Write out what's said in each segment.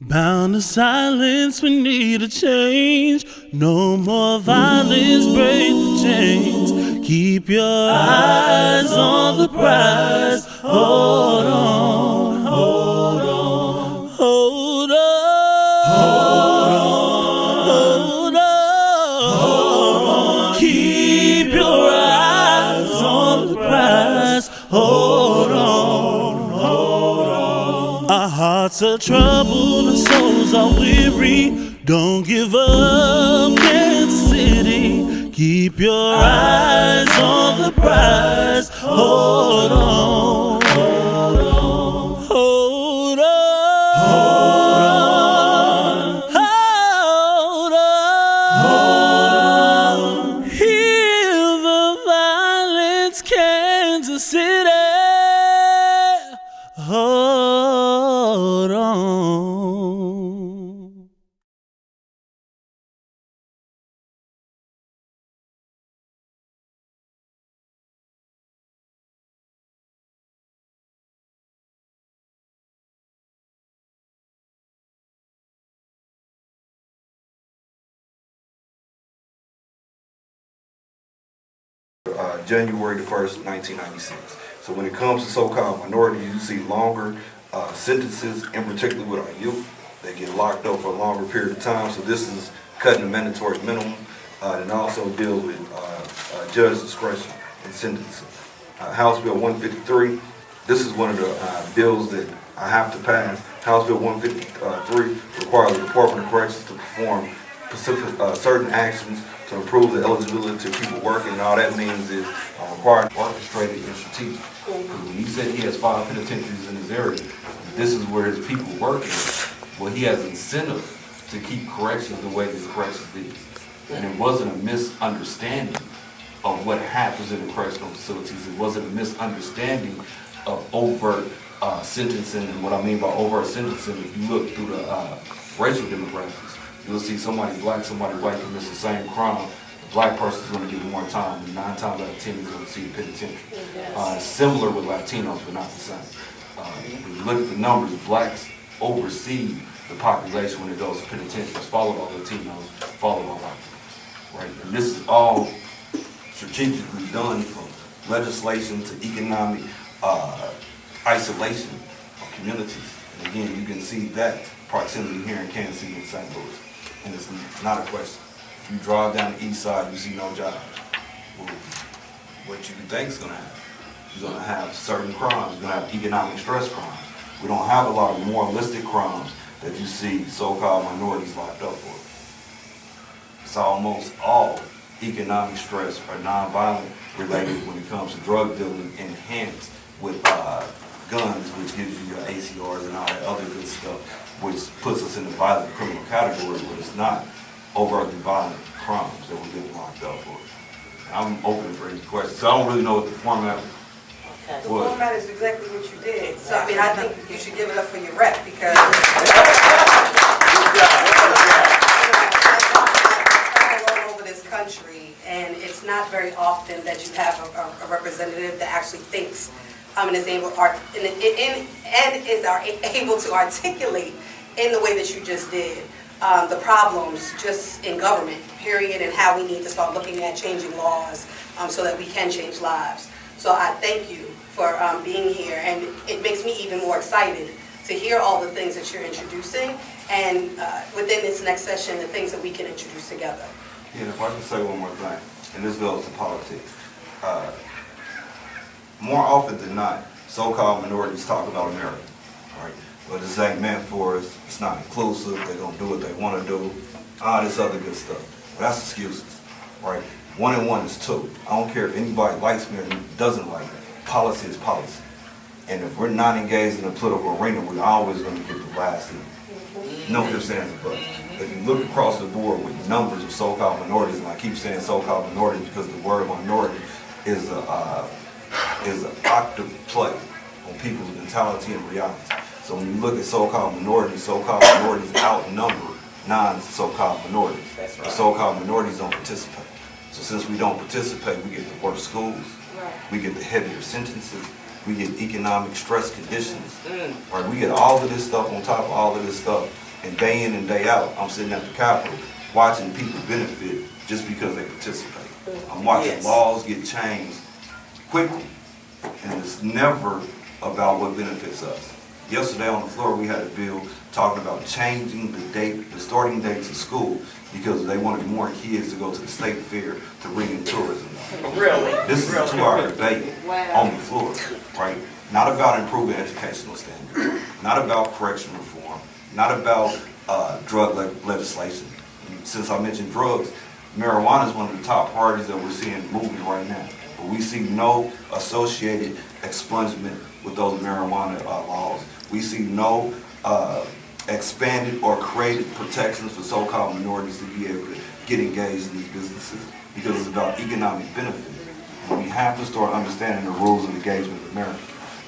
Bound to silence, we need a change. No more violence, break the chains. Keep your eyes on the prize. Hold on, hold on, hold on, hold on, hold on. Keep your eyes on the prize. Hold on, hold on. Our hearts are troubled, our souls are weary. Don't give up, Kansas City. Keep your eyes on the prize. Hold on, hold on, hold on, hold on, hold on. Heal the violence, Kansas City. Hold on. January the 1st, 1996. So when it comes to so-called minorities, you see longer sentences, in particular with our youth. They get locked up for a longer period of time. So this is cutting the mandatory minimum, and also deals with judge discretion in sentencing. House Bill 153, this is one of the bills that I have to pass. House Bill 153 requires the Department of Corrections to perform certain actions to improve the eligibility of people working, and all that means is required, orchestrated, and strategic. When he said he has 5 penitentiaries in his area, this is where his people working. Well, he has incentive to keep corrections the way that corrections is. And it wasn't a misunderstanding of what happens in the correctional facilities. It wasn't a misunderstanding of overt sentencing. And what I mean by overt sentencing, if you look through the racial demographics, you'll see somebody black, somebody white commits the same crime. The black person's going to get more time, and 9 times out of 10 he's going to see the penitentiary. Similar with Latinos, but not the same. When you look at the numbers, blacks oversee the population when it goes to penitentiaries, followed by Latinos, followed by white folks, right? And this is all strategically done from legislation to economic isolation of communities. And again, you can see that proximity here in Kansas City and St. Louis. And it's not a question. If you drive down the east side, you see no jobs. Well, what you think is going to happen? You're going to have certain crimes. You're going to have economic stress crimes. We don't have a lot of moralistic crimes that you see so-called minorities locked up for. It's almost all economic stress or nonviolent related when it comes to drug dealing, enhanced with guns, which gives you your ACRs and all that other good stuff, which puts us in the violent criminal category, but it's not overtly violent crimes that we're getting locked up for. I'm open for any questions. So I don't really know what the format was. The format is exactly what you did. So I mean, I think you should give it up for your rep because all over this country, and it's not very often that you have a representative that actually thinks and is able to articulate in the way that you just did the problems just in government, period, and how we need to start looking at changing laws so that we can change lives. So I thank you for being here, and it makes me even more excited to hear all the things that you're introducing, and within this next session, the things that we can introduce together. Yeah, if I can say one more thing, and this goes to politics. More often than not, so-called minorities talk about America, right? But this ain't meant for us, it's not inclusive, they're gonna do what they wanna do, all this other good stuff. But that's excuses, right? 1 and 1 is 2. I don't care if anybody likes me or doesn't like me. Policy is policy. And if we're not engaged in the political arena, we're always gonna get the last thing. No ifs, ands, or buts. If you look across the board with numbers of so-called minorities, and I keep saying so-called minorities because the word minority is an octave play on people's mentality and reality. So when you look at so-called minorities outnumber non-so-called minorities. That's right. The so-called minorities don't participate. So since we don't participate, we get the worst schools, we get the heavier sentences, we get economic stress conditions, right? We get all of this stuff on top of all of this stuff, And day in and day out, I'm sitting at the Capitol watching people benefit just because they participate. I'm watching laws get changed quickly, and it's never about what benefits us. Yesterday on the floor, we had a bill talking about changing the starting dates of school because they wanted more kids to go to the state fair to bring in tourism. Really? This is a 2-hour debate on the floor, right? Not about improving educational standards, not about correction reform, not about drug legislation. Since I mentioned drugs, marijuana is one of the top priorities that we're seeing moving right now. But we see no associated expungement with those marijuana laws. We see no expanded or created protections for so-called minorities to be able to get engaged in these businesses because it's about economic benefit. And we have to start understanding the rules of engagement in America.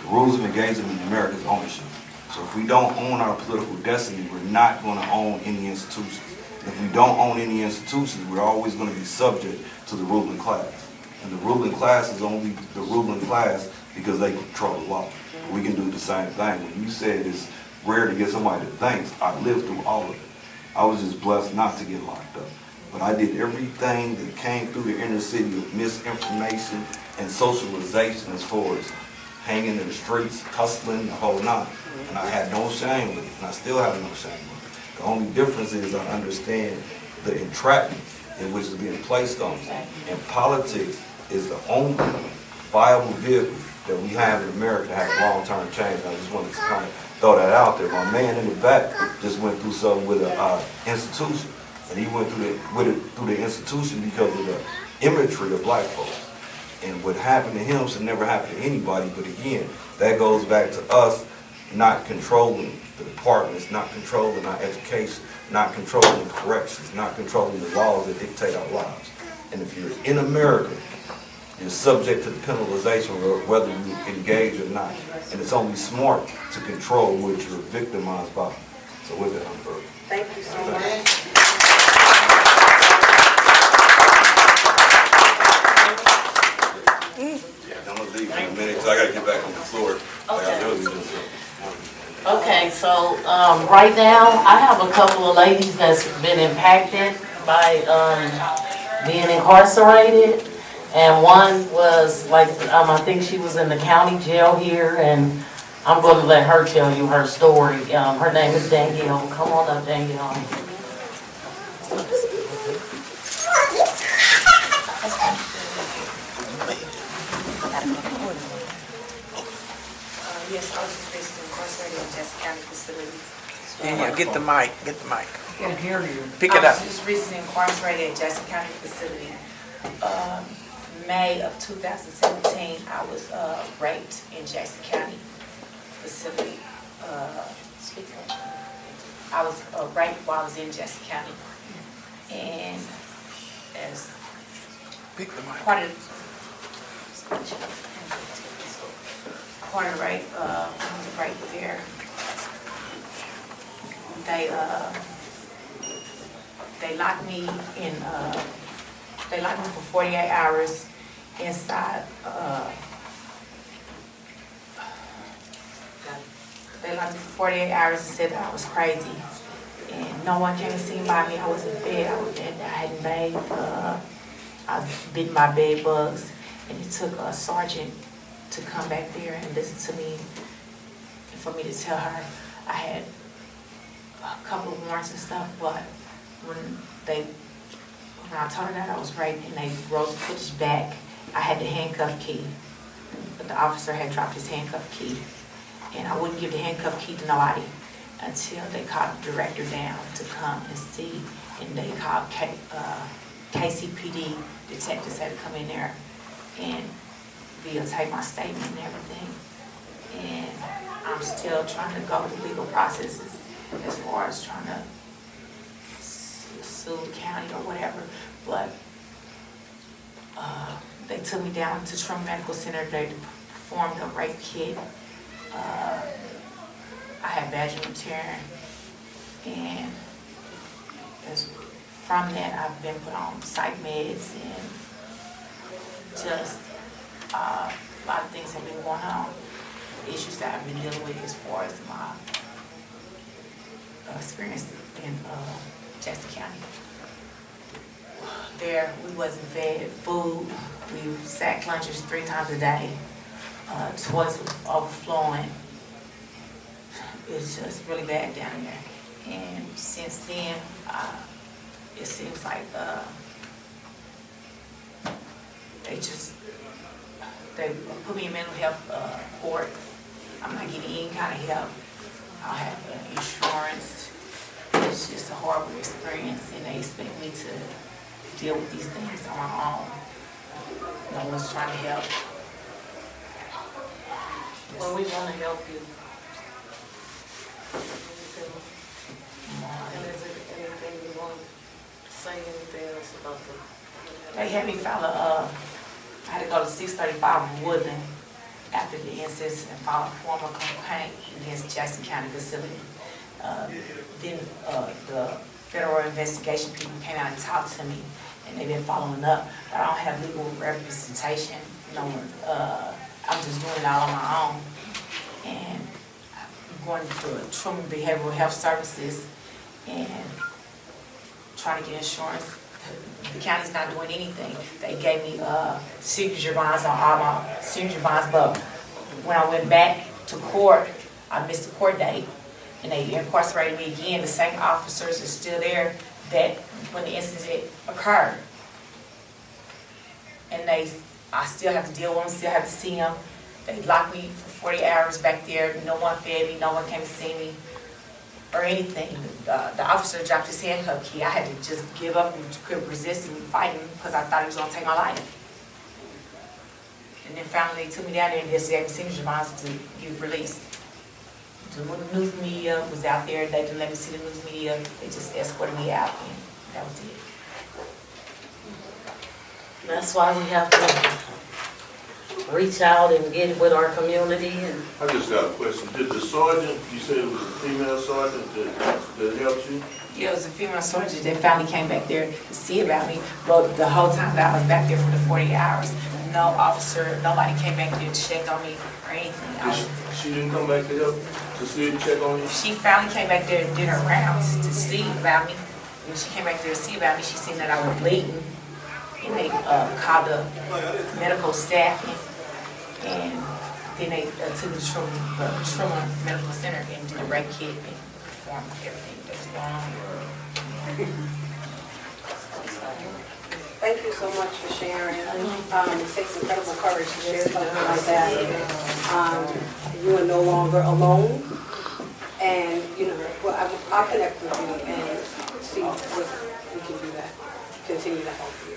The rules of engagement in America is ownership. So if we don't own our political destiny, we're not going to own any institutions. If we don't own any institutions, we're always going to be subject to the ruling class. And the ruling class is only the ruling class because they control the law. We can do the same thing. When you said it's rare to get somebody that thinks, I lived through all of it. I was just blessed not to get locked up. But I did everything that came through the inner city of misinformation and socialization as far as hanging in the streets, hustling, the whole nine. And I had no shame with it, and I still have no shame with it. The only difference is I understand the entrapment in which is being placed on me. And politics is the only viable vehicle that we have in America to have long-term change. And I just wanted to kind of throw that out there. My man in the back just went through something with an institution. And he went through the institution because of the imagery of black folks. And what happened to him should never happen to anybody. But again, that goes back to us not controlling the departments, not controlling our education, not controlling corrections, not controlling the laws that dictate our lives. And if you're in America, you're subject to the penalization whether you engage or not. And it's only smart to control what you're victimized by. So with that, I'm through. Thank you so much. I'm gonna leave in a minute because I gotta get back on the floor. Okay, so right now I have a couple of ladies that's been impacted by being incarcerated, and one was like I think she was in the county jail here, and I'm going to let her tell you her story. Her name is Danielle. Come on up, Danielle. Yes, I was just basically incarcerated in Jackson County facility. Yeah, get the mic, get the mic. I can hear you. Pick it up. I was just recently incarcerated in Jackson County facility. May of 2017, I was raped in Jackson County facility. I was raped while I was in Jackson County. And as Pick the mic. part of rape, right there. They locked me in. They locked me for 48 hours inside. They locked me for 48 hours and said that I was crazy, and no one came to see by me. I wasn't fed. I hadn't bathed. I was bitten by bed bugs, and it took a sergeant to come back there and listen to me, and for me to tell her I had a couple of warrants and stuff, but when I told her that I was raped and they rolled the footage back, I had the handcuff key, but the officer had dropped his handcuff key, and I wouldn't give the handcuff key to nobody until they called the director down to come and see, and they called KCPD detectives had to come in there and videotape my statement and everything. And I'm still trying to go through legal processes as far as trying to sue the county or whatever. But they took me down to Trump Medical Center. They performed a rape kit. I had vaginal tearing, and from that I've been put on psych meds, and just a lot of things have been going on. Issues that I've been dealing with as far as my experienced in Jackson County. There, we wasn't fed food. We sacked lunches 3 times a day. Toilets was overflowing. It's just really bad down there. And since then, it seems like they put me in mental health court. I'm not getting any kind of help. I have insurance. It's just a horrible experience, and they expect me to deal with these things on my own. No one's trying to help. Well, we want to help you. And is there anything you want to say, anything else about the? They had me file I had to go to 635 Woodland after the incident and file a formal complaint against Jackson County facility. Then the federal investigation people came out and talked to me, and they've been following up. But I don't have legal representation. I'm just doing it all on my own. And I'm going to Truman Behavioral Health Services and trying to get insurance. The county's not doing anything. They gave me signature bonds on all my signature bonds, but when I went back to court, I missed the court date, and they incarcerated me again. The same officers are still there that when the incident occurred. And I still have to deal with them, still have to see them. They locked me for 40 hours back there. No one fed me, no one came to see me or anything. The officer dropped his handcuff key. I had to just give up and quit resisting and fighting because I thought he was going to take my life. And then finally they took me down there and just gave me signature bonds to get released. The news media was out there. They didn't let me see the news media. They just escorted me out, and that was it. That's why we have to reach out and get with our community. And I just got a question. Did the sergeant, you said it was a female sergeant that helped you? Yeah, it was a female sergeant that finally came back there to see about me. But the whole time that I was back there for the 40 hours, no officer, nobody came back there to check on me or anything. She didn't come back to help, to see and check on you? She finally came back there and did her rounds to see about me. When she came back there to see about me, she seen that I was bleeding. And they called the medical staff in, and then they took me to Truman Medical Center and did a rape kit and performed everything that was going on. Thank you so much for sharing. It takes incredible courage to share something like that. You are no longer alone, and I'll connect with you and see what we can do that. Continue to help you.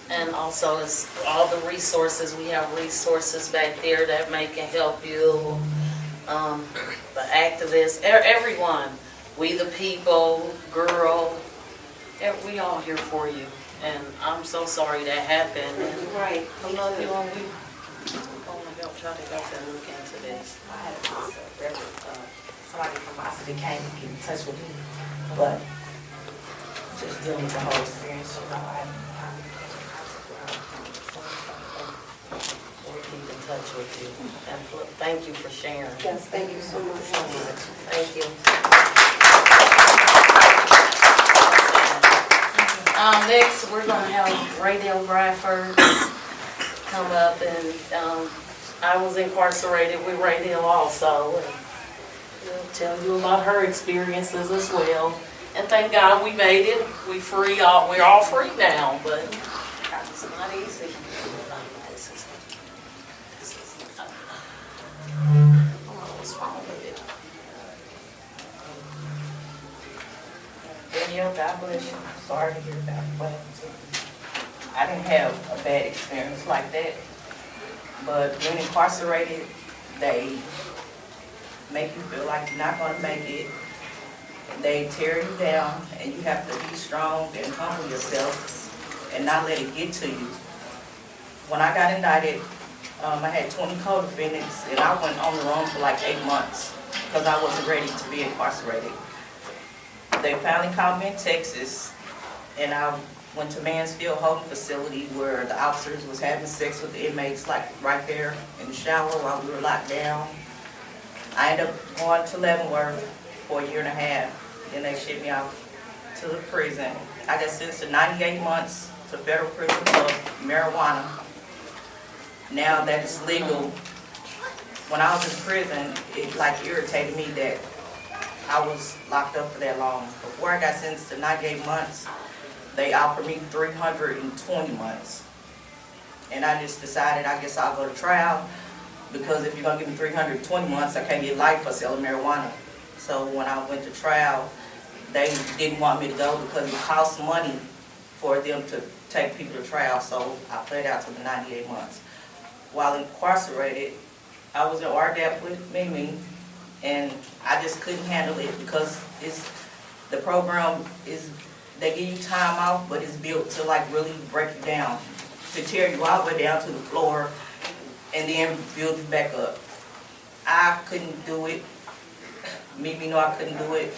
And also, it's all the resources. We have resources back there that can help you. The activists, everyone. We the people, girl. We all here for you. And I'm so sorry that happened. And Right. I love you, and we're going to help try to help and look into this. I had somebody from my city came to get in touch with me, but just dealing with the whole experience, I haven't had We'll keep in touch with you. And thank you for sharing. Yes, thank you so much. Thank you. Next, we're going to have Ray Dale Bradford come up, and I was incarcerated with Ray Dale also, and we'll tell you about her experiences as well. And thank God we made it. We're all free now, but it's not easy. What's wrong with it? Danielle, God bless you. Sorry to hear about what happened to you. I didn't have a bad experience like that, but when incarcerated, they make you feel like you're not going to make it. They tear you down, and you have to be strong and humble yourself and not let it get to you. When I got indicted, I had 20 co-defendants, and I went on the run for like 8 months because I wasn't ready to be incarcerated. They finally called me in Texas, and I went to Mansfield Holding Facility where the officers was having sex with the inmates, like right there in the shower while we were locked down. I ended up going to Leavenworth for a year and a half. then they shipped me out to the prison. I got sentenced to 98 months to federal prison for marijuana. Now that it's legal, when I was in prison, it like irritated me that I was locked up for that long. Before I got sentenced to 98 months, they offered me 320 months. And I just decided I guess I'll go to trial, because if you're gonna give me 320 months, I can't get life for selling marijuana. So when I went to trial, they didn't want me to go because it costs money for them to take people to trial, so I played out to the 98 months. While incarcerated, I was in RDAP with Mimi, and I just couldn't handle it because the program is, they give you time off, but it's built to like really break you down, to tear you all the way down to the floor, and then build you back up. I couldn't do it. Mimi knew I couldn't do it.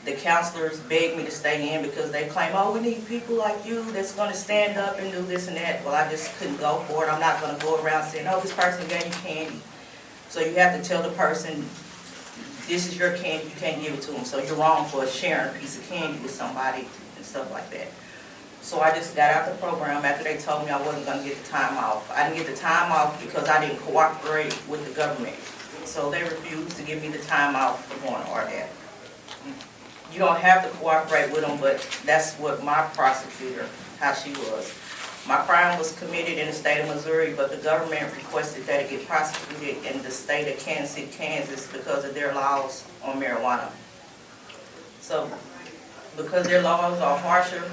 The counselors begged me to stay in because they claim, oh, we need people like you that's going to stand up and do this and that. Well, I just couldn't go for it. I'm not going to go around saying, oh, this person gave you candy. So you have to tell the person, this is your candy, you can't give it to them. So you're wrong for sharing a piece of candy with somebody and stuff like that. So I just got out the program after they told me I wasn't going to get the time off. I didn't get the time off because I didn't cooperate with the government. So they refused to give me the time off for going to RDAP. You don't have to cooperate with them, but that's what my prosecutor, how she was. My crime was committed in the state of Missouri, but the government requested that it get prosecuted in the state of Kansas City, Kansas, because of their laws on marijuana. So, because their laws are harsher,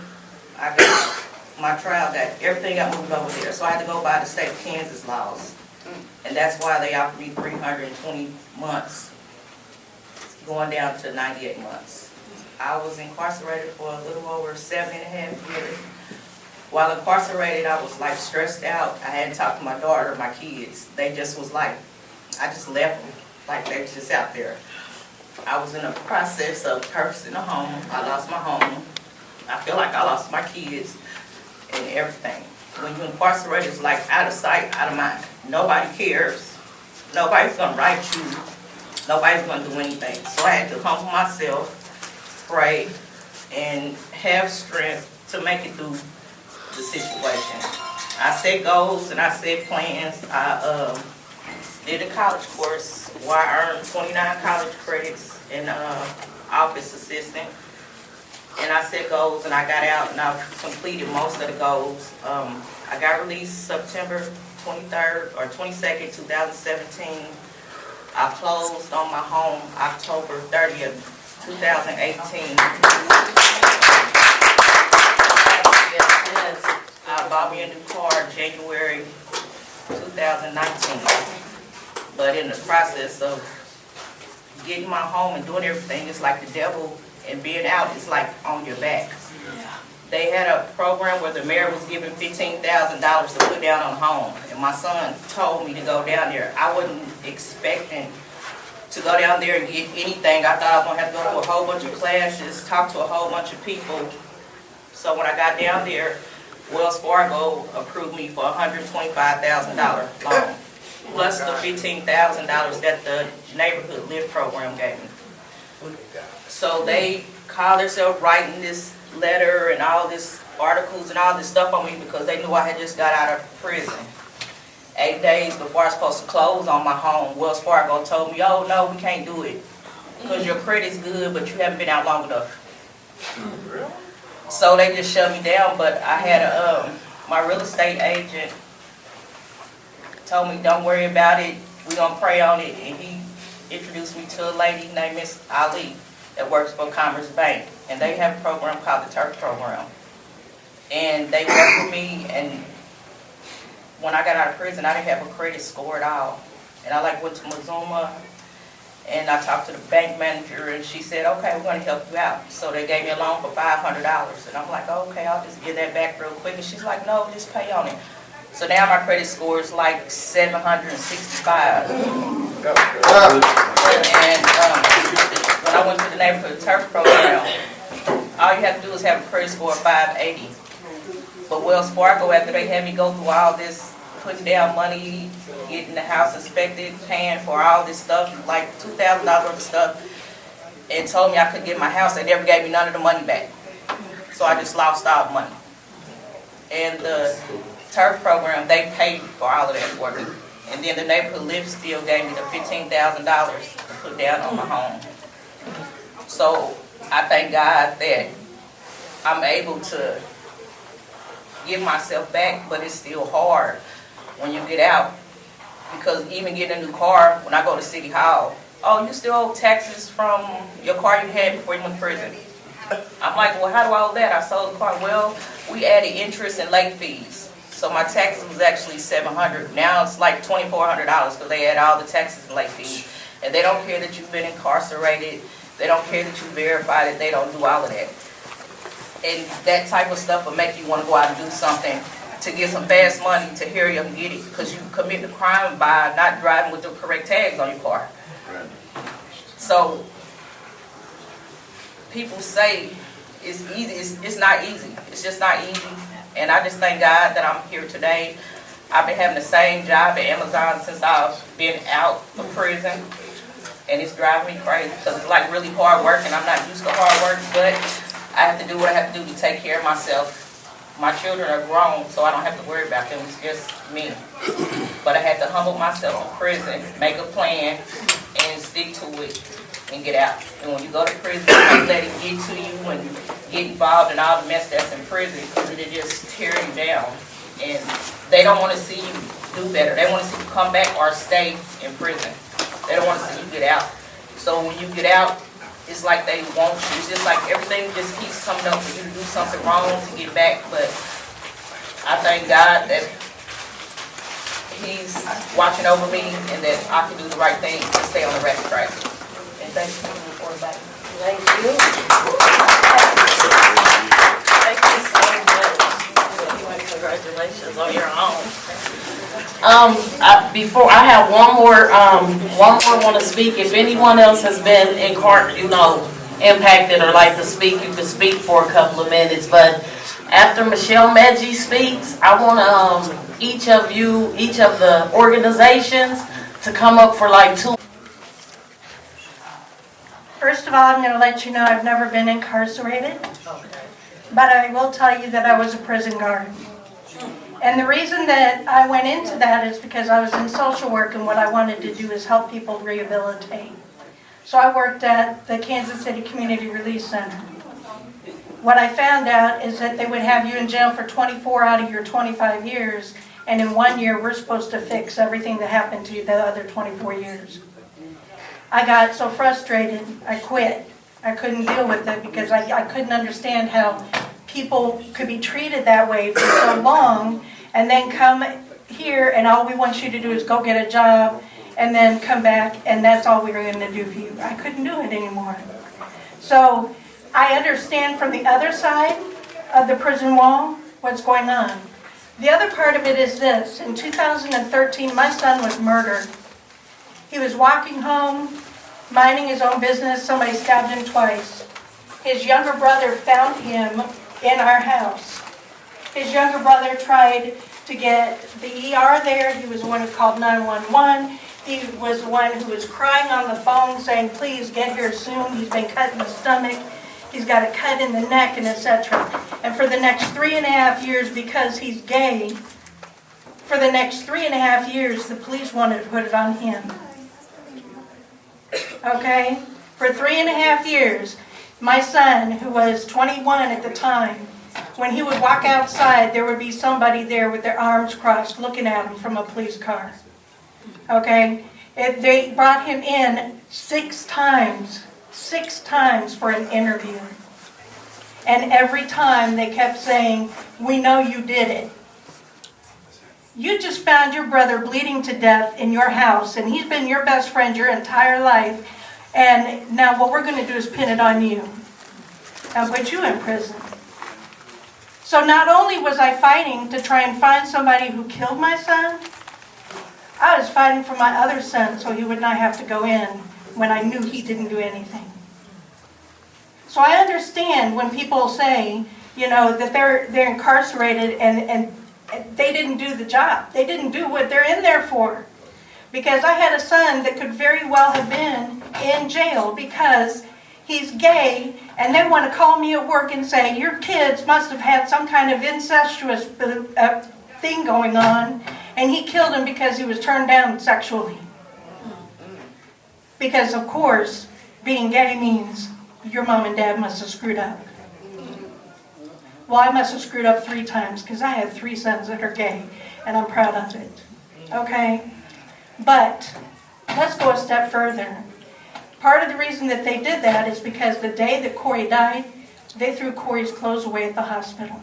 I got my trial, got everything got moved over there. So I had to go by the state of Kansas laws. And that's why they offered me 320 months, going down to 98 months. I was incarcerated for a little over 7.5 years. While incarcerated, I was like stressed out. I hadn't talked to my daughter, my kids. They just was like, I just left them, like they was just out there. I was in a process of purchasing a home. I lost my home. I feel like I lost my kids and everything. When you're incarcerated, it's like out of sight, out of mind. Nobody cares. Nobody's gonna write you. Nobody's gonna do anything. So I had to humble myself, pray, and have strength to make it through the situation. I set goals and I set plans. I did a college course where I earned 29 college credits in office assistant. And I set goals and I got out and I completed most of the goals. I got released September 23rd or 22nd, 2017. I closed on my home October 30th, 2018. I bought me a new car January 2019. But in the process of getting my home and doing everything, it's like the devil and being out is like on your back. They had a program where the mayor was giving $15,000 to put down on a home. And my son told me to go down there. I wasn't expecting to go down there and get anything. I thought I was going to have to go to a whole bunch of classes, talk to a whole bunch of people. So when I got down there, Wells Fargo approved me for a $125,000 loan, plus the $15,000 that the neighborhood lift program gave me. So they called themselves writing this letter and all this articles and all this stuff on me because they knew I had just got out of prison. 8 days before I was supposed to close on my home, Wells Fargo told me, oh no, we can't do it because your credit's good, but you haven't been out long enough. So they just shut me down, but I had my real estate agent told me, don't worry about it, we're going to pray on it, and he introduced me to a lady named Miss Ali that works for Commerce Bank, and they have a program called the Turk Program. And they worked with me, and when I got out of prison, I didn't have a credit score at all. And I went to Mazuma, and I talked to the bank manager, and she said, okay, we're going to help you out. So they gave me a loan for $500, and I'm like, okay, I'll just get that back real quick. And she's like, no, just pay on it. So now my credit score is like 765. And when I went to the Neighborhood Turf Program, all you have to do is have a credit score of 580. But Wells Fargo, after they had me go through all this, putting down money, getting the house inspected, paying for all this stuff, like $2,000 worth of stuff, and told me I couldn't get my house. They never gave me none of the money back. So I just lost all the money. And the turf program, they paid for all of that for me. And then the neighborhood lift still gave me the $15,000 to put down on my home. So I thank God that I'm able to give myself back, but it's still hard when you get out. Because even getting a new car, when I go to City Hall, oh, you still owe taxes from your car you had before you went to prison. I'm like, well, how do I owe that? I sold the car. Well, we added interest and late fees. So my taxes was actually $700. Now it's like $2,400 because they add all the taxes and late fees. And they don't care that you've been incarcerated. They don't care that you verified it. They don't do all of that. And that type of stuff will make you want to go out and do something to get some fast money to hurry up and get it, because you commit the crime by not driving with the correct tags on your car. Right. So people say it's easy. It's not easy. It's just not easy. And I just thank God that I'm here today. I've been having the same job at Amazon since I've been out of prison. And it's driving me crazy because it's like really hard work, and I'm not used to hard work, but I have to do what I have to do to take care of myself. My children are grown, so I don't have to worry about them. It's just me. But I had to humble myself in prison, make a plan, and stick to it, and get out. And when you go to prison, you can't let it get to you and get involved in all the mess that's in prison, because it'll just tear you down. And they don't want to see you do better. They want to see you come back or stay in prison. They don't want to see you get out. So when you get out, it's like they want you. It's just like everything just keeps coming up for you to do something wrong to get back. But I thank God that He's watching over me and that I can do the right thing to stay on the right track. And thank you for the back. Thank you. Thank you so much. Congratulations on your own. Before I have one more want to speak. If anyone else has been impacted or like to speak, you can speak for a couple of minutes. But after Michelle Medji speaks, I want each of the organizations to come up for like 2. First of all, I'm going to let you know I've never been incarcerated, but I will tell you that I was a prison guard. And the reason that I went into that is because I was in social work, and what I wanted to do is help people rehabilitate. So I worked at the Kansas City Community Release Center. What I found out is that they would have you in jail for 24 out of your 25 years, and in 1 year we're supposed to fix everything that happened to you the other 24 years. I got so frustrated, I quit. I couldn't deal with it because I couldn't understand how people could be treated that way for so long and then come here and all we want you to do is go get a job and then come back and that's all we were going to do for you. I couldn't do it anymore. So I understand from the other side of the prison wall what's going on. The other part of it is this. In 2013, my son was murdered. He was walking home, minding his own business. Somebody stabbed him twice. His younger brother found him in our house. His younger brother tried to get the ER there. He was the one who called 911. He was the one who was crying on the phone saying, please get here soon. He's been cut in the stomach. He's got a cut in the neck, and etc. And for the next 3.5 years, because he's gay, for the next 3.5 years, the police wanted to put it on him. Okay? For 3.5 years, my son, who was 21 at the time, when he would walk outside, there would be somebody there with their arms crossed looking at him from a police car. Okay? They brought him in 6 times for an interview. And every time they kept saying, we know you did it. You just found your brother bleeding to death in your house, and he's been your best friend your entire life. And now what we're going to do is pin it on you and put you in prison. So not only was I fighting to try and find somebody who killed my son, I was fighting for my other son so he would not have to go in when I knew he didn't do anything. So I understand when people say, that they're incarcerated and they didn't do the job. They didn't do what they're in there for. Because I had a son that could very well have been in jail because he's gay, and they want to call me at work and say, your kids must have had some kind of incestuous thing going on, and he killed him because he was turned down sexually. Because, of course, being gay means your mom and dad must have screwed up. Well, I must have screwed up 3 times because I have 3 sons that are gay, and I'm proud of it. Okay? But let's go a step further. Part of the reason that they did that is because the day that Corey died, they threw Corey's clothes away at the hospital.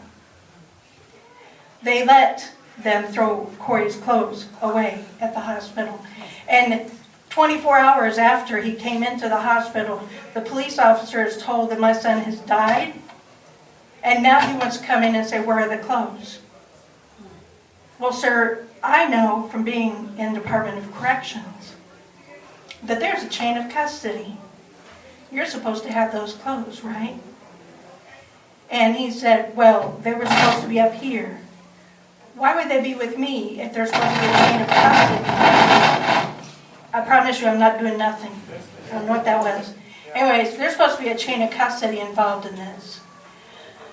They let them throw Corey's clothes away at the hospital. And 24 hours after he came into the hospital, the police officer is told that my son has died, and now he wants to come in and say, where are the clothes? Well, sir, I know from being in Department of Corrections that there's a chain of custody. You're supposed to have those clothes, right? And he said, well, they were supposed to be up here. Why would they be with me if they're supposed to be a chain of custody? I promise you I'm not doing nothing. I don't know what that was. Anyways, there's supposed to be a chain of custody involved in this.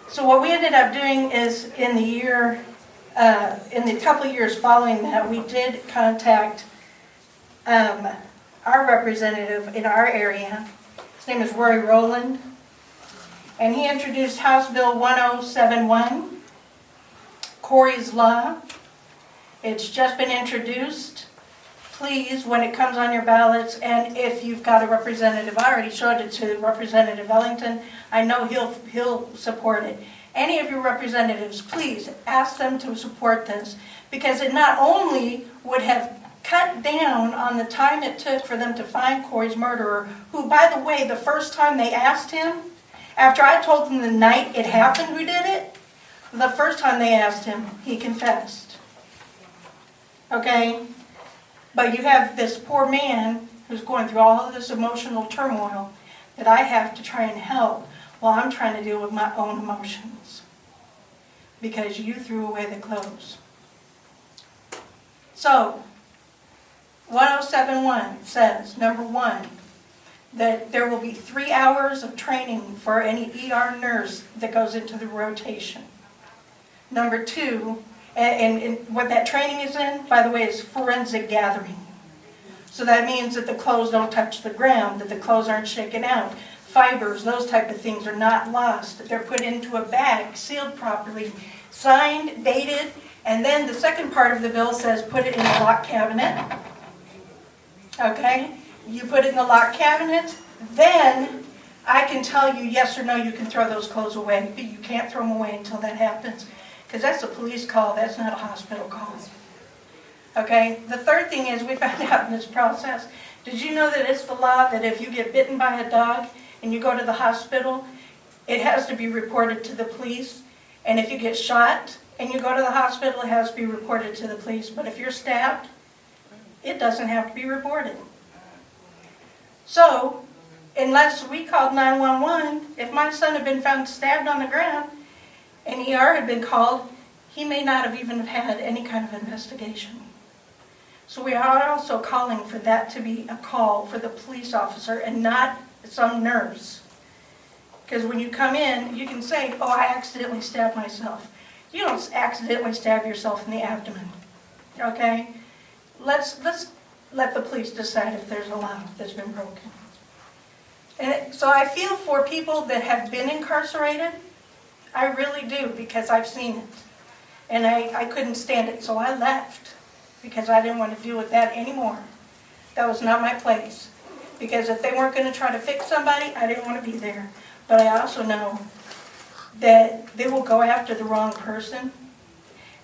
So what we ended up doing is in the couple of years following that, we did contact our representative in our area. His name is Roy Rowland. And he introduced House Bill 1071, Corey's Law. It's just been introduced. Please, when it comes on your ballots, and if you've got a representative, I already showed it to Representative Ellington. I know he'll support it. Any of your representatives, please ask them to support this, because it not only would have cut down on the time it took for them to find Corey's murderer, who, by the way, the first time they asked him, after I told them the night it happened who did it, the first time they asked him, he confessed. Okay? But you have this poor man who's going through all of this emotional turmoil that I have to try and help while I'm trying to deal with my own emotions. Because you threw away the clothes. So, 1071 says, number 1, that there will be 3 hours of training for any ER nurse that goes into the rotation. Number 2, and what that training is in, by the way, is forensic gathering. So that means that the clothes don't touch the ground, that the clothes aren't shaken out. Fibers, those type of things are not lost. That they're put into a bag, sealed properly, signed, dated, and then the second part of the bill says put it in the lock cabinet. Okay? You put it in the lock cabinet, then I can tell you yes or no, you can throw those clothes away, but you can't throw them away until that happens. Because that's a police call, that's not a hospital call. Okay? The third thing is we found out in this process, did you know that it's the law that if you get bitten by a dog and you go to the hospital, it has to be reported to the police? And if you get shot and you go to the hospital, it has to be reported to the police. But if you're stabbed, it doesn't have to be reported. So, unless we called 911, if my son had been found stabbed on the ground, and ER had been called, he may not have even had any kind of investigation. So we are also calling for that to be a call for the police officer and not some nurse. Because when you come in, you can say, oh, I accidentally stabbed myself. You don't accidentally stab yourself in the abdomen. Okay? Let's let the police decide if there's a law that's been broken. And so I feel for people that have been incarcerated. I really do, because I've seen it. And I couldn't stand it, so I left. Because I didn't want to deal with that anymore. That was not my place. Because if they weren't going to try to fix somebody, I didn't want to be there. But I also know that they will go after the wrong person.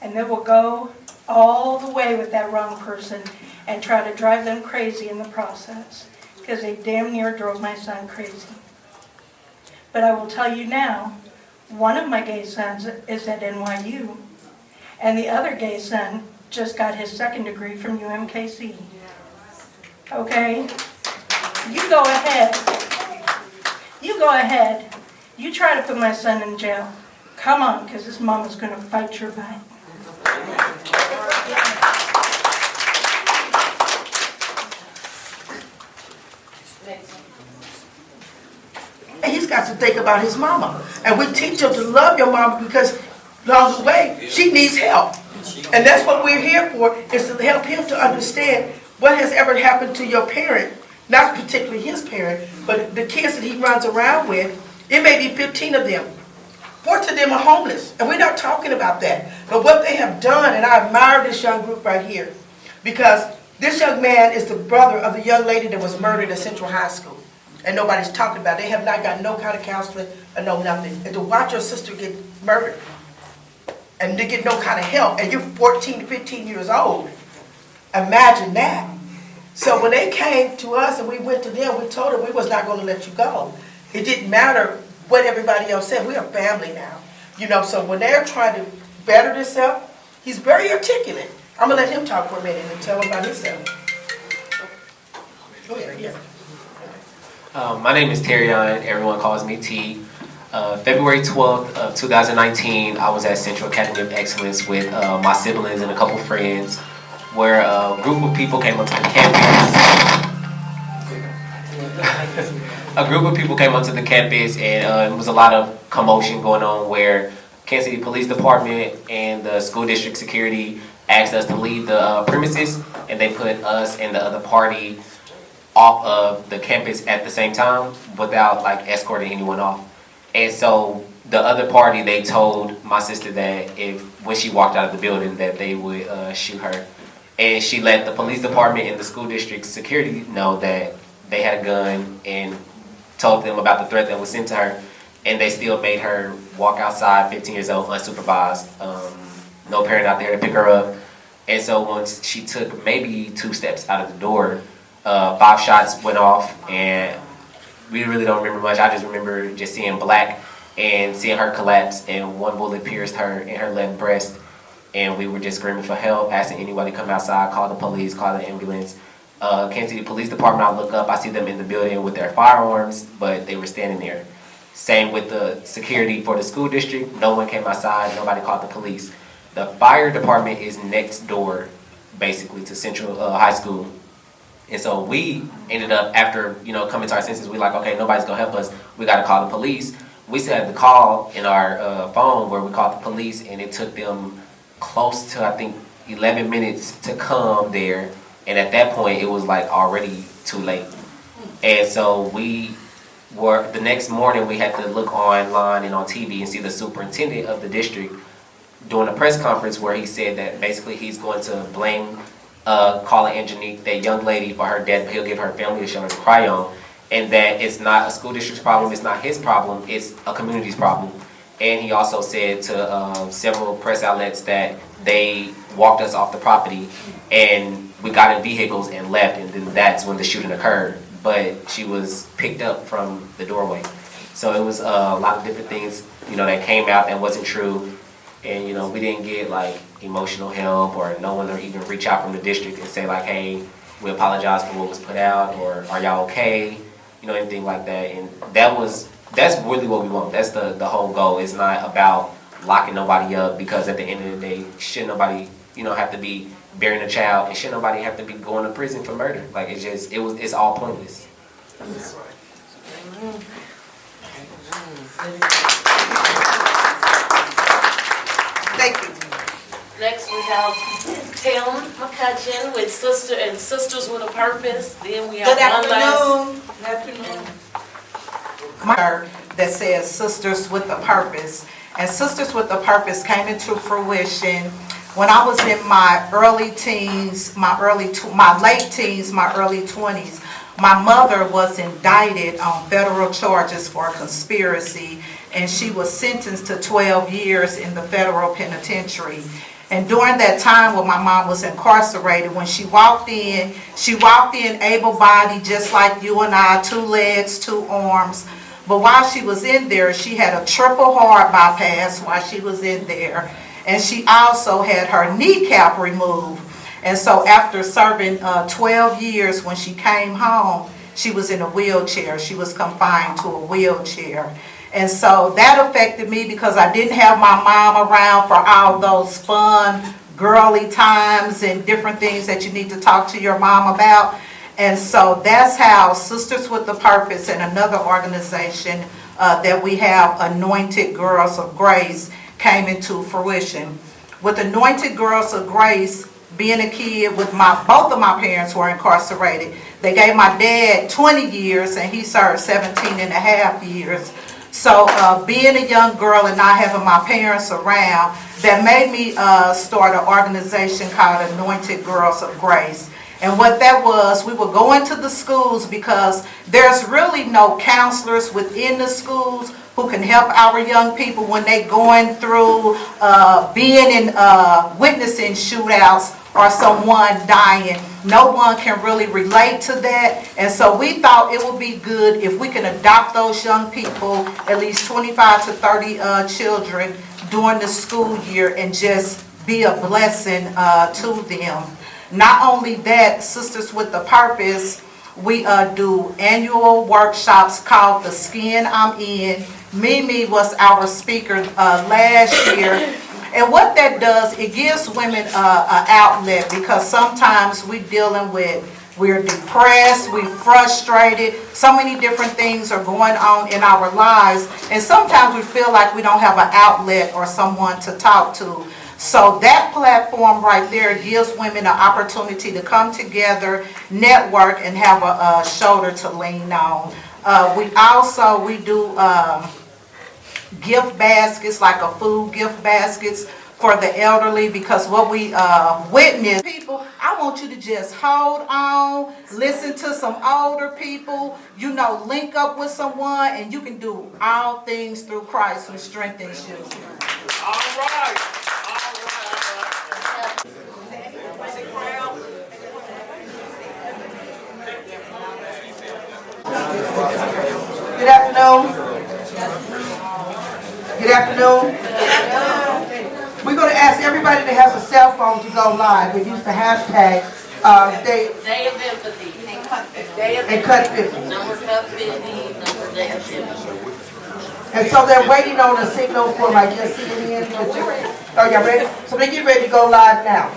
And they will go all the way with that wrong person and try to drive them crazy in the process. Because they damn near drove my son crazy. But I will tell you now, one of my gay sons is at NYU, and the other gay son just got his 2nd degree from UMKC. Okay? You go ahead. You go ahead. You try to put my son in jail. Come on, because his mama's going to fight your butt. he's got to think about his mama. And we teach him to love your mama because along the way, she needs help. And that's what we're here for, is to help him to understand what has ever happened to your parent, not particularly his parent, but the kids that he runs around with. It may be 15 of them. 14 of them are homeless, and we're not talking about that. But what they have done, and I admire this young group right here, because this young man is the brother of the young lady that was murdered at Central High School. And nobody's talking about it. They have not got no kind of counseling or no nothing. And to watch your sister get murdered and to get no kind of help, and you're 14, 15 years old, imagine that. So when they came to us and we went to them, we told them we was not going to let you go. It didn't matter what everybody else said. We are family now. You know, so when they're trying to better themselves, he's very articulate. I'm going to let him talk for a minute and tell him about himself. Go ahead, yeah. My name is Terrion. Everyone calls me T. February 12th of 2019, I was at Central Academy of Excellence with my siblings and a couple friends, where a group of people came onto the campus. A group of people came onto the campus, and there was a lot of commotion going on where Kansas City Police Department and the school district security asked us to leave the premises, and they put us and the other party off of the campus at the same time without like escorting anyone off. And so the other party, they told my sister that when she walked out of the building that they would shoot her. And she let the police department and the school district security know that they had a gun and told them about the threat that was sent to her. And they still made her walk outside, 15 years old, unsupervised. No parent out there to pick her up. And so once she took maybe 2 steps out of the door, 5 shots went off, and we really don't remember much. I just remember just seeing black and seeing her collapse, and 1 bullet pierced her in her left breast. And we were just screaming for help, asking anybody to come outside, call the police, call the ambulance. Kansas City Police Department, I look up, I see them in the building with their firearms, but they were standing there. Same with the security for the school district. No one came outside, nobody called the police. The fire department is next door, basically, to Central High School. And so we ended up, after coming to our senses, we like, okay, nobody's gonna help us. We gotta call the police. We set the call in our phone where we called the police, and it took them close to, I think, 11 minutes to come there. And at that point, it was like already too late. And so the next morning, we had to look online and on TV and see the superintendent of the district doing a press conference where he said that basically he's going to blame Carla Angenique, that young lady, for her death, but he'll give her family a shoulder to cry on, and that it's not a school district's problem, it's not his problem, it's a community's problem. And he also said to several press outlets that they walked us off the property and we got in vehicles and left, and then that's when the shooting occurred. But she was picked up from the doorway. So it was a lot of different things, that came out that wasn't true. And we didn't get like emotional help, or no one to even reach out from the district and say like, hey, we apologize for what was put out, or are y'all okay? Anything like that. And that's really what we want. That's the whole goal. It's not about locking nobody up, because at the end of the day, shouldn't nobody, have to be burying a child, and shouldn't nobody have to be going to prison for murder. Like it's all pointless. Thank you. Next we have Tim McCutcheon with Sisters with a Purpose. Then we have Good afternoon. That says Sisters with a Purpose. And Sisters with a Purpose came into fruition when I was in my early teens, my late teens, my early 20s. My mother was indicted on federal charges for conspiracy, and she was sentenced to 12 years in the federal penitentiary. And during that time when my mom was incarcerated, when she walked in able-bodied, just like you and I, 2 legs, 2 arms. But while she was in there, she had a triple heart bypass while she was in there. And she also had her kneecap removed. And so after serving 12 years, when she came home, she was in a wheelchair. She was confined to a wheelchair. And so that affected me because I didn't have my mom around for all those fun, girly times and different things that you need to talk to your mom about. And so that's how Sisters with a Purpose and another organization that we have Anointed Girls of Grace came into fruition. With Anointed Girls of Grace, being a kid with both of my parents were incarcerated. They gave my dad 20 years and he served 17 and a half years. So being a young girl and not having my parents around, that made me start an organization called Anointed Girls of Grace. And what that was, we would go into the schools because there's really no counselors within the schools who can help our young people when they're going through being in witnessing shootouts or someone dying. No one can really relate to that. And so we thought it would be good if we can adopt those young people, at least 25 to 30 children during the school year, and just be a blessing to them. Not only that, Sisters with the Purpose, we do annual workshops called The Skin I'm In. Mimi was our speaker last year. And what that does, it gives women an outlet, because sometimes we're depressed, we're frustrated, so many different things are going on in our lives, and sometimes we feel like we don't have an outlet or someone to talk to. So that platform right there gives women an opportunity to come together, network, and have a shoulder to lean on. We do gift baskets, like a food gift baskets for the elderly, because what we witness, people, I want you to just hold on, listen to some older people, link up with someone, and you can do all things through Christ who strengthens you. All right. Good afternoon. Good afternoon. We're going to ask everybody that has a cell phone to go live and use the hashtag Day of Empathy. and cut 50. Number cut 50, number Day of Empathy. And so they're waiting on a signal for my just CNN. Oh, y'all ready? So they get ready to go live now.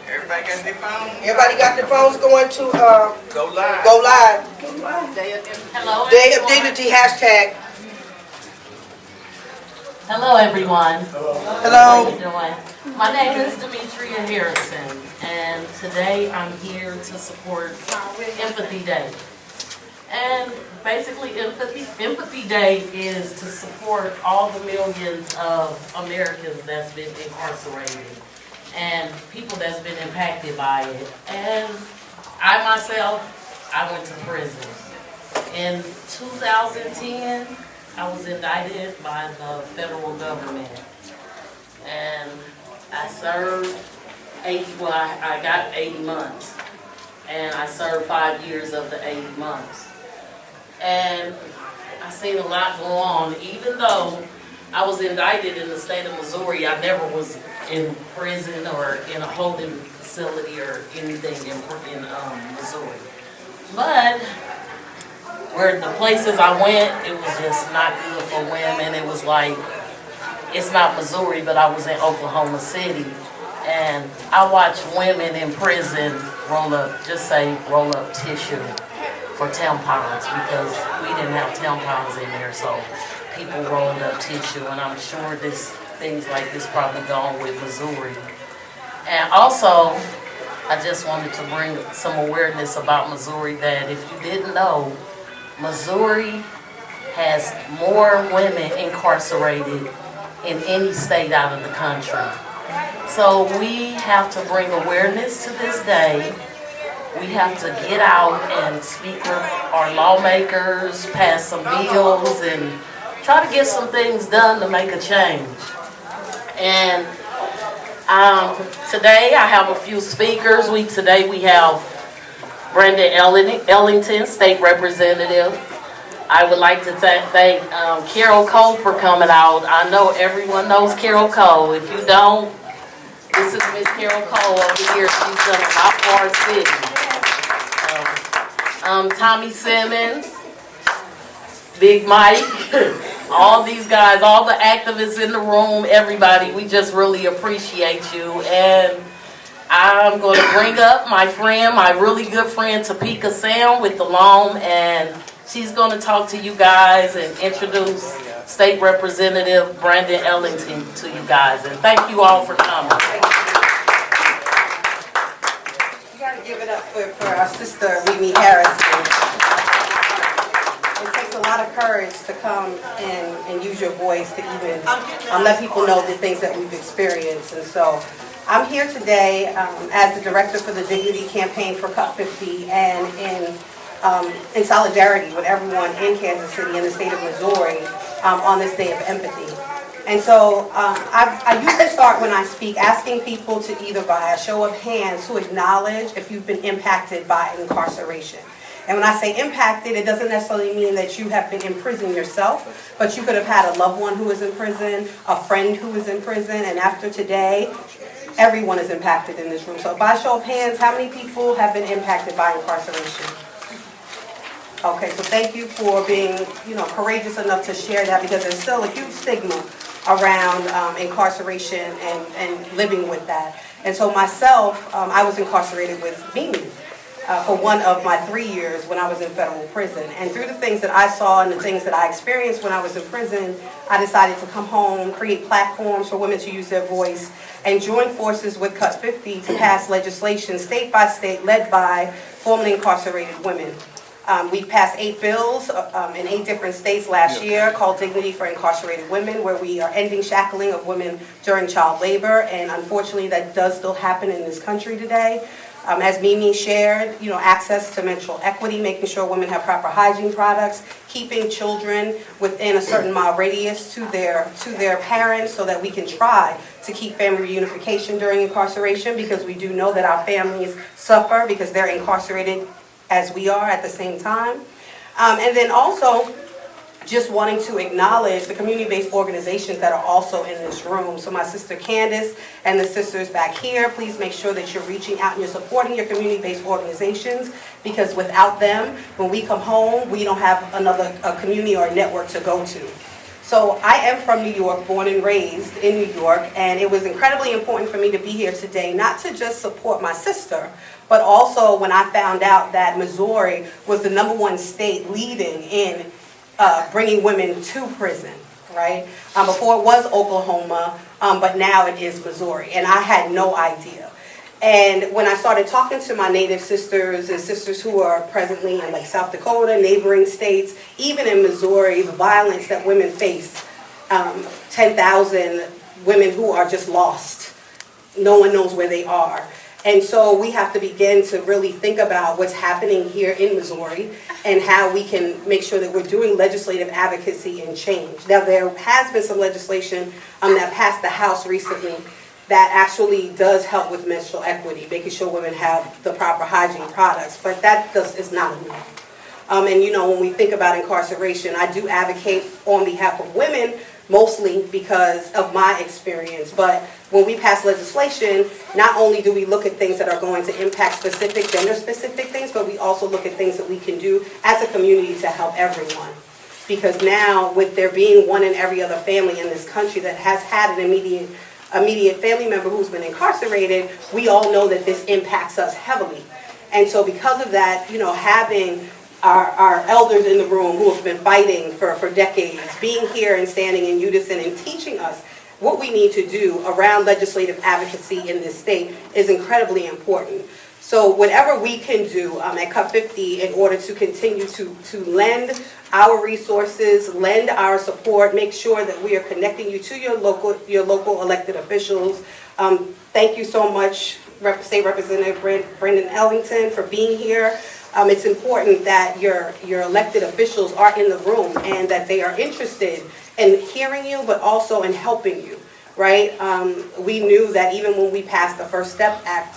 Everybody got their phone? Everybody got their phones going to Go live. go live. Hello, Day of everyone. Dignity hashtag. Hello, everyone. Hello. How you doing? My name is Demetria Harrison, and today I'm here to support Empathy Day. And basically, Empathy Day is to support all the millions of Americans that's been incarcerated and people that's been impacted by it. And I myself, I went to prison. In 2010, I was indicted by the federal government. And I served I got 80 months. And I served 5 years of the 80 months. And I seen a lot go on. Even though I was indicted in the state of Missouri, I never was in prison or in a holding facility or anything in Missouri. But where the places I went, it was just not good for women. It was like, it's not Missouri, but I was in Oklahoma City. And I watched women in prison roll up tissue for tampons, because we didn't have tampons in there, so people rolled up tissue, and I'm sure things like this probably go on with Missouri. And also, I just wanted to bring some awareness about Missouri, that if you didn't know, Missouri has more women incarcerated in any state out of the country. So we have to bring awareness to this day. We have to get out and speak with our lawmakers, pass some bills, and try to get some things done to make a change. And today I have a few speakers. Today we have Brenda Ellington, State Representative. I would like to thank Carol Cole for coming out. I know everyone knows Carol Cole. If you don't, this is Miss Carol Cole over here. She's done a lot for our city. Tommy Simmons, Big Mike, all these guys, all the activists in the room, everybody, we just really appreciate you. And I'm going to bring up my friend, my really good friend, Topeka Sam with the Loam, and she's going to talk to you guys and introduce State Representative Brandon Ellington to you guys. And thank you all for coming. You gotta give it up for our sister, Mimi Harrison. It takes a lot of courage to come and use your voice to even let people know the things that we've experienced. And so I'm here today as the director for the Dignity Campaign for Cut 50 and in solidarity with everyone in Kansas City and the state of Missouri on this day of empathy. And so I usually start when I speak asking people to either by a show of hands to acknowledge if you've been impacted by incarceration. And when I say impacted, it doesn't necessarily mean that you have been in prison yourself, but you could have had a loved one who is in prison, a friend who is in prison, and after today, everyone is impacted in this room. So by show of hands, how many people have been impacted by incarceration? Okay, so thank you for being, courageous enough to share that, because there's still a huge stigma around incarceration and living with that. And so myself, I was incarcerated with Mimi for one of my 3 years when I was in federal prison. And through the things that I saw and the things that I experienced when I was in prison, I decided to come home, create platforms for women to use their voice, and join forces with Cut 50 to pass legislation state by state led by formerly incarcerated women. We passed 8 bills in 8 different states last year called Dignity for Incarcerated Women, where we are ending shackling of women during child labor, and unfortunately that does still happen in this country today. As Mimi shared, access to menstrual equity, making sure women have proper hygiene products, keeping children within a certain mile radius to their parents so that we can try to keep family reunification during incarceration, because we do know that our families suffer because they're incarcerated as we are at the same time. And then also just wanting to acknowledge the community-based organizations that are also in this room. So my sister Candace and the sisters back here, please make sure that you're reaching out and you're supporting your community-based organizations, because without them, when we come home, we don't have a community or a network to go to. So I am from New York, born and raised in New York, and it was incredibly important for me to be here today, not to just support my sister, but also when I found out that Missouri was the #1 state leading in bringing women to prison, right? Before it was Oklahoma, but now it is Missouri, and I had no idea. And when I started talking to my Native sisters and sisters who are presently in like South Dakota, neighboring states, even in Missouri, the violence that women face, 10,000 women who are just lost. No one knows where they are. And so we have to begin to really think about what's happening here in Missouri and how we can make sure that we're doing legislative advocacy and change. Now, there has been some legislation that passed the House recently that actually does help with menstrual equity, making sure women have the proper hygiene products, but that is not enough. And when we think about incarceration, I do advocate on behalf of women, mostly because of my experience. But when we pass legislation, not only do we look at things that are going to impact specific, gender-specific things, but we also look at things that we can do as a community to help everyone. Because now, with there being one in every other family in this country that has had an immediate family member who's been incarcerated, we all know that this impacts us heavily. And so because of that, having our elders in the room who have been fighting for decades, being here and standing in unison and teaching us what we need to do around legislative advocacy in this state is incredibly important. So whatever we can do at Cut 50 in order to continue to lend our resources, lend our support, make sure that we are connecting you to your local elected officials. Thank you so much, State Representative Brandon Ellington, for being here. It's important that your elected officials are in the room and that they are interested in hearing you, but also in helping you, right? We knew that even when we passed the First Step Act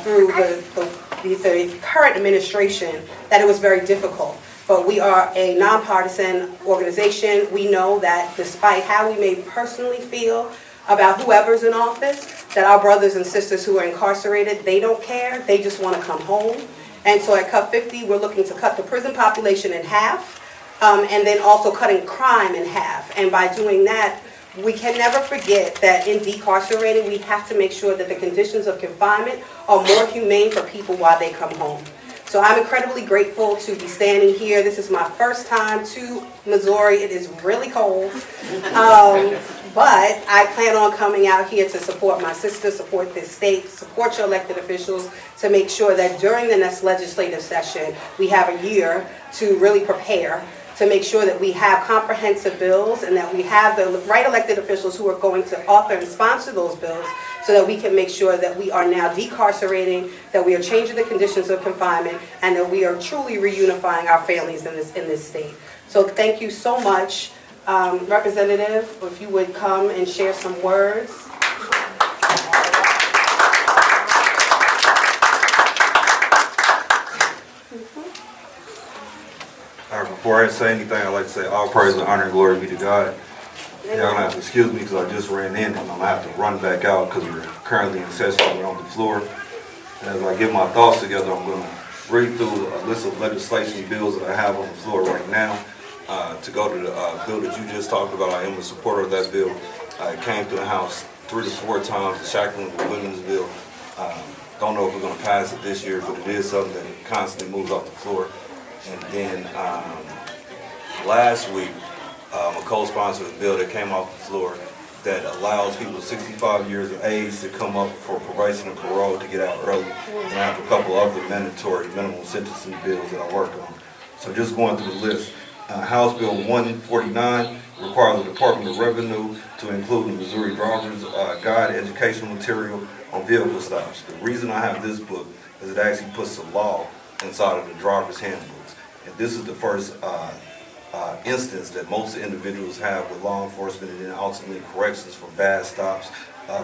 through the current administration, that it was very difficult. But we are a nonpartisan organization. We know that despite how we may personally feel about whoever's in office, that our brothers and sisters who are incarcerated, they don't care. They just want to come home. And so at Cut 50, we're looking to cut the prison population in half, and then also cutting crime in half. And by doing that, we can never forget that in decarcerating, we have to make sure that the conditions of confinement are more humane for people while they come home. So I'm incredibly grateful to be standing here. This is my first time to Missouri. It is really cold. But I plan on coming out here to support my sister, support this state, support your elected officials to make sure that during the next legislative session, we have a year to really prepare to make sure that we have comprehensive bills and that we have the right elected officials who are going to author and sponsor those bills so that we can make sure that we are now decarcerating, that we are changing the conditions of confinement, and that we are truly reunifying our families in this state. So thank you so much. Representative, if you would come and share some words. All right, before I say anything, I'd like to say all praise and honor and glory be to God. Y'all gonna have to excuse me because I just ran in and I'm gonna have to run back out because we're currently in session. We're on the floor. And as I get my thoughts together, I'm gonna read through a list of legislation bills that I have on the floor right now. To go to the bill that you just talked about, I am a supporter of that bill. It came through the House 3 to 4 times, the Shackling the Women's bill. Don't know if we're gonna pass it this year, but it is something that constantly moves off the floor. And then last week, a co-sponsor of a bill that came off the floor that allows people 65 years of age to come up for probation and parole to get out early. And I have a couple other mandatory minimum sentencing bills that I work on. So just going through the list. House Bill 149 requires the Department of Revenue to include the Missouri Driver's Guide educational material on vehicle stops. The reason I have this book is it actually puts the law inside of the driver's handbooks. And this is the first instance that most individuals have with law enforcement and then ultimately corrections for bad stops,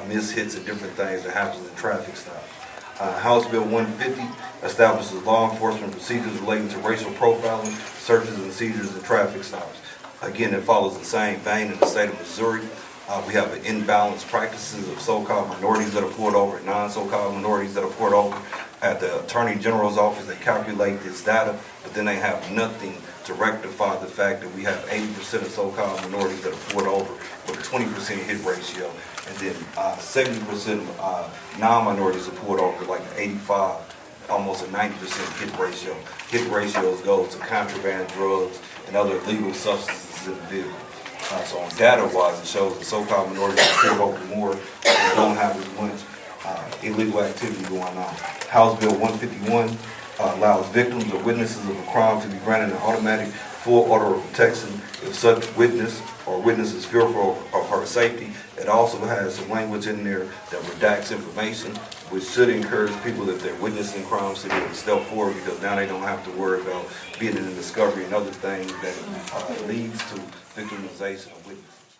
mishits and different things that happens in traffic stops. House Bill 150 establishes law enforcement procedures relating to racial profiling, searches and seizures and traffic stops. Again, it follows the same vein in the state of Missouri. We have an imbalanced practices of so-called minorities that are pulled over and non-so-called minorities that are pulled over. At the Attorney General's office, they calculate this data, but then they have nothing to rectify the fact that we have 80% of so-called minorities that are pulled over with a 20% hit ratio, and then 70% of non-minorities are pulled over like 85, almost a 90% hit ratio. Hit ratios go to contraband drugs and other illegal substances in the vehicle. So on data-wise, it shows that so-called minorities are pulled over more and don't have as much illegal activity going on. House Bill 151 allows victims or witnesses of a crime to be granted an automatic full order of protection if such witness or witness is fearful of her safety. It also has some language in there that redacts information, which should encourage people that they're witnessing crimes to be able to step forward, because now they don't have to worry about being in the discovery and other things that leads to victimization of witnesses.